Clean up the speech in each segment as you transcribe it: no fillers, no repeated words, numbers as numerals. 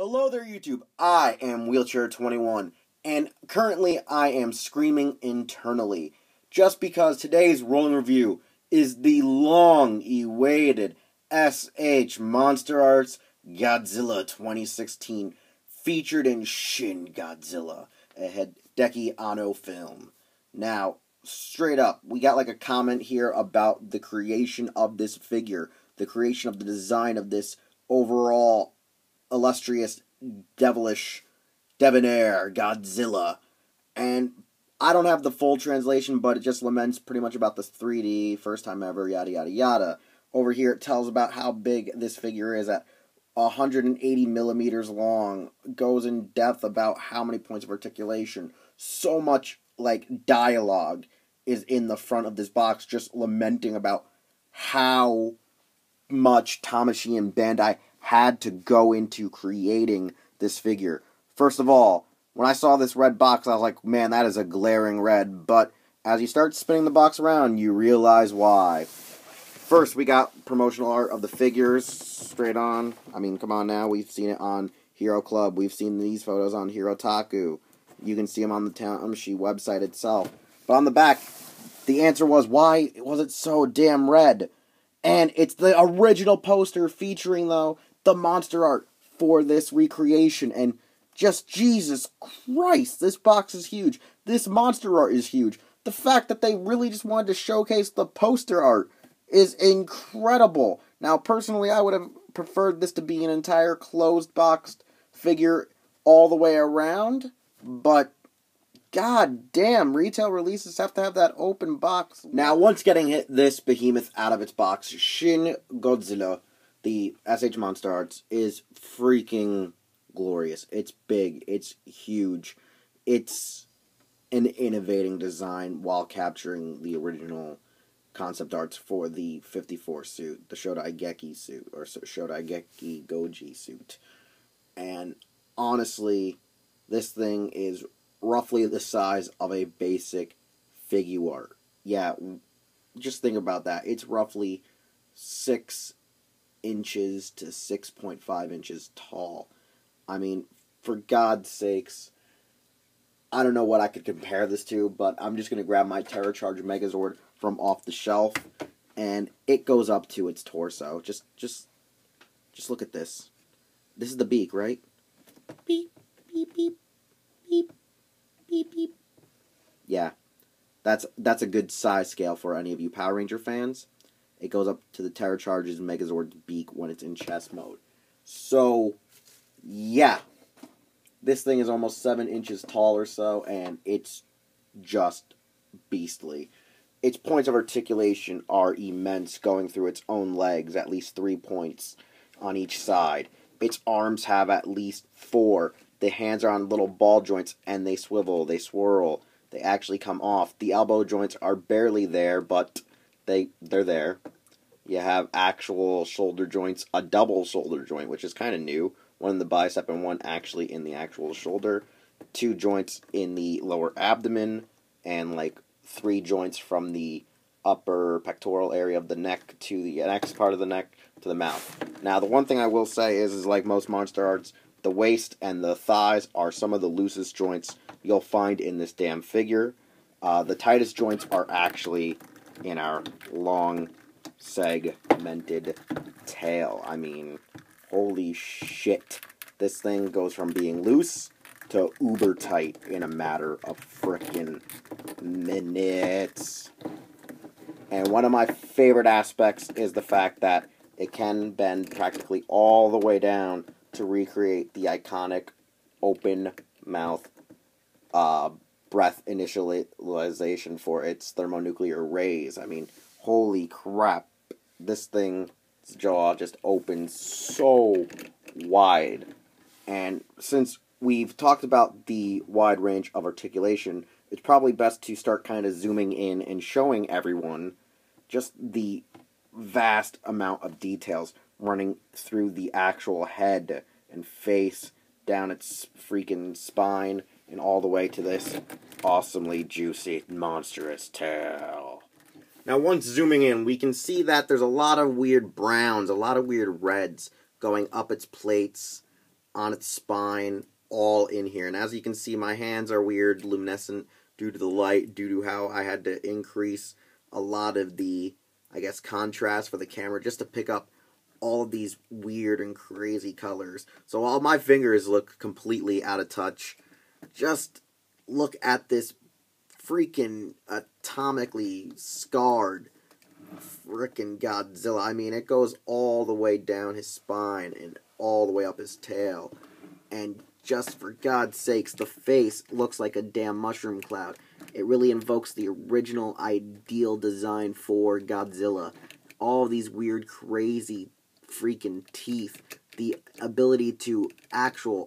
Hello there, YouTube. I am Wheelchair21, and currently I am screaming internally, just because today's rolling review is the long-awaited S.H.MonsterArts Godzilla 2016, featured in Shin Godzilla, a Hideaki Anno film. Now, straight up, we got like a comment here about the creation of this figure, the creation of the design of this overall illustrious, devilish, debonair Godzilla. And I don't have the full translation, but it just laments pretty much about this 3D, first time ever, yada yada yada. Over here it tells about how big this figure is at 180 millimeters long, goes in depth about how many points of articulation. So much, like, dialogue is in the front of this box, just lamenting about how much Tamashii and Bandai had to go into creating this figure. First of all, when I saw this red box, I was like, man, that is a glaring red. But as you start spinning the box around, you realize why. First, we got promotional art of the figures straight on. I mean, come on now. We've seen it on Hero Club. We've seen these photos on Hirotaku. You can see them on the Tamashii website itself. But on the back, the answer was, why was it so damn red? And it's the original poster featuring, though, the monster art for this recreation. And just, Jesus Christ, this box is huge. This monster art is huge. The fact that they really just wanted to showcase the poster art is incredible. Now, personally, I would have preferred this to be an entire closed-boxed figure all the way around. But god damn, retail releases have to have that open box. Now, once getting this behemoth out of its box, Shin Godzilla, the S.H.MonsterArts, is freaking glorious. It's big. It's huge. It's an innovating design while capturing the original concept arts for the 54 suit, the Hideaki suit, or Hideaki Goji suit. And honestly, this thing is roughly the size of a basic figure art. Yeah, just think about that. It's roughly 6 inches to 6.5 inches tall. I mean, for God's sakes, I don't know what I could compare this to, but I'm just going to grab my Terror Charge Megazord from off the shelf, and it goes up to its torso. Just look at this. This is the beak, right? Beep, beep, beep, beep. Beep, beep. Yeah, that's a good size scale for any of you Power Ranger fans. It goes up to the Terror Charge's Megazord's beak when it's in chest mode. So, yeah, this thing is almost 7 inches tall or so, and it's just beastly. Its points of articulation are immense, going through its own legs, at least 3 points on each side. Its arms have at least 4. The hands are on little ball joints, and they swivel, they swirl, they actually come off. The elbow joints are barely there, but they're there. You have actual shoulder joints, a double shoulder joint, which is kind of new. One in the bicep and one actually in the actual shoulder. 2 joints in the lower abdomen, and like 3 joints from the upper pectoral area of the neck to the next part of the neck to the mouth. Now, the one thing I will say is like most monster arts, the waist and the thighs are some of the loosest joints you'll find in this damn figure. The tightest joints are actually in our long, segmented tail. I mean, holy shit. This thing goes from being loose to uber tight in a matter of frickin' minutes. And one of my favorite aspects is the fact that it can bend practically all the way down to recreate the iconic open mouth breath initialization for its thermonuclear rays. I mean, holy crap. This thing's jaw just opens so wide. And since we've talked about the wide range of articulation, it's probably best to start kind of zooming in and showing everyone just the vast amount of details running through the actual head and face, down its freaking spine, and all the way to this awesomely juicy, monstrous tail. Now, once zooming in, we can see that there's a lot of weird browns, a lot of weird reds going up its plates, on its spine, all in here. And as you can see, my hands are weird, luminescent, due to the light, due to how I had to increase a lot of the, I guess, contrast for the camera just to pick up all of these weird and crazy colors. So all my fingers look completely out of touch. Just look at this freaking atomically scarred freaking Godzilla. I mean, it goes all the way down his spine and all the way up his tail. And just for God's sakes, the face looks like a damn mushroom cloud. It really invokes the original ideal design for Godzilla. All these weird, crazy freaking teeth. The ability to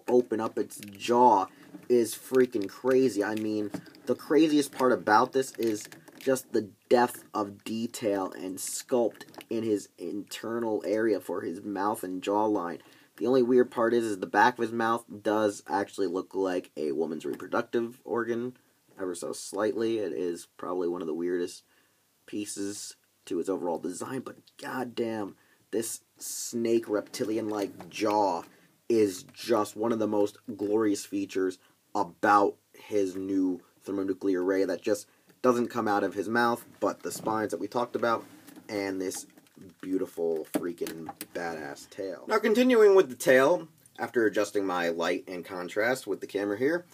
open up its jaw is freaking crazy. I mean, the craziest part about this is just the depth of detail and sculpt in his internal area for his mouth and jawline. The only weird part is the back of his mouth does actually look like a woman's reproductive organ, ever so slightly. It is probably one of the weirdest pieces to his overall design, but goddamn, this snake reptilian-like jaw is just one of the most glorious features about his new thermonuclear ray that just doesn't come out of his mouth, but the spines that we talked about, and this beautiful freaking badass tail. Now, continuing with the tail, after adjusting my light and contrast with the camera here,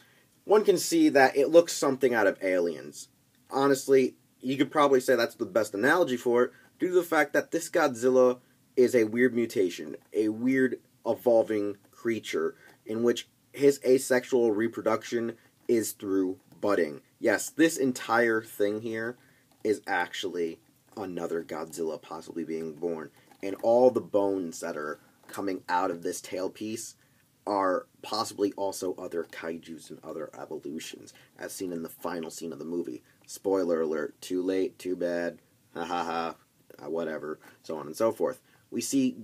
one can see that it looks something out of Aliens. Honestly, you could probably say that's the best analogy for it, due to the fact that this Godzilla is a weird mutation, a weird evolving creature, in which his asexual reproduction is through budding. Yes, this entire thing here is actually another Godzilla possibly being born. And all the bones that are coming out of this tailpiece are possibly also other kaijus and other evolutions, as seen in the final scene of the movie. Spoiler alert, too late, too bad, ha ha ha, whatever, so on and so forth. We see,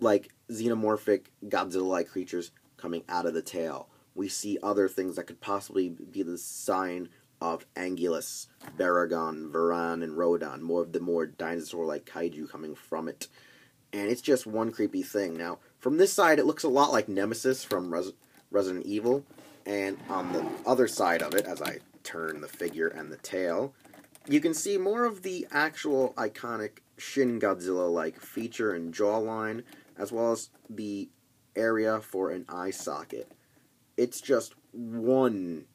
like, xenomorphic Godzilla-like creatures coming out of the tail. We see other things that could possibly be the sign of Angulus, Baragon, Varan, and Rodan, more of the more dinosaur-like kaiju coming from it. And it's just one creepy thing. Now, from this side, it looks a lot like Nemesis from Resident Evil, and on the other side of it, as I turn the figure and the tail, you can see more of the actual iconic Shin Godzilla-like feature and jawline, as well as the area for an eye socket. It's just one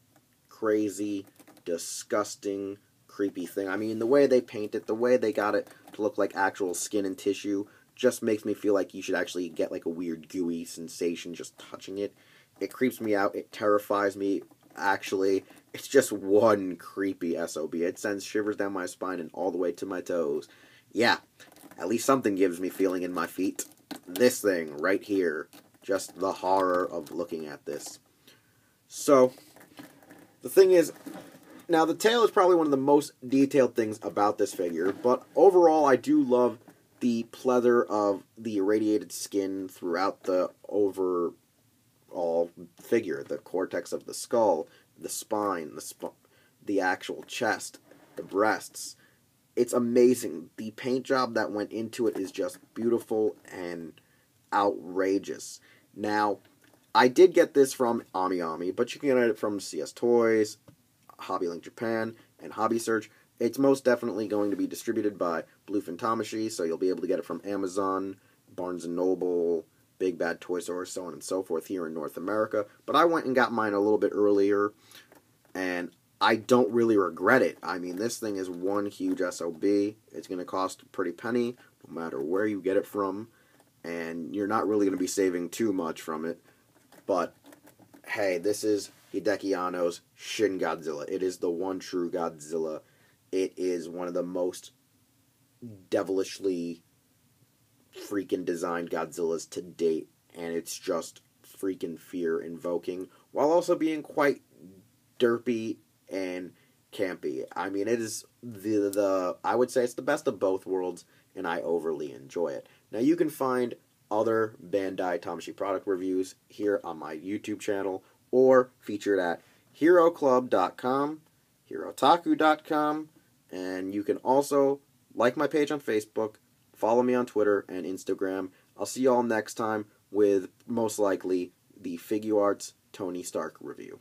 crazy, disgusting, creepy thing. I mean, the way they paint it, the way they got it to look like actual skin and tissue, just makes me feel like you should actually get like a weird gooey sensation just touching it. It creeps me out. It terrifies me. Actually, it's just one creepy SOB. It sends shivers down my spine and all the way to my toes. Yeah, at least something gives me feeling in my feet. This thing right here. Just the horror of looking at this. So, the thing is, now the tail is probably one of the most detailed things about this figure, but overall I do love the pleather of the irradiated skin throughout the overall figure. The cortex of the skull, the spine, the actual chest, the breasts. It's amazing. The paint job that went into it is just beautiful and outrageous. Now, I did get this from AmiAmi, but you can get it from CS Toys, HobbyLink Japan, and Hobby Search. It's most definitely going to be distributed by Bluefin Tamashii, so you'll be able to get it from Amazon, Barnes & Noble, Big Bad Toy Store, so on and so forth here in North America. But I went and got mine a little bit earlier, and I don't really regret it. I mean, this thing is one huge SOB. It's going to cost a pretty penny, no matter where you get it from, and you're not really going to be saving too much from it. But, hey, this is Hideaki Anno's Shin Godzilla. It is the one true Godzilla. It is one of the most devilishly freaking designed Godzillas to date, and it's just freaking fear-invoking, while also being quite derpy and campy. I mean, it is I would say it's the best of both worlds, and I overly enjoy it. Now, you can find other Bandai Tamashii product reviews here on my YouTube channel, or featured at HeroClub.com, HeroTaku.com, and you can also like my page on Facebook, follow me on Twitter and Instagram. I'll see you all next time with, most likely, the Figuarts Tony Stark review.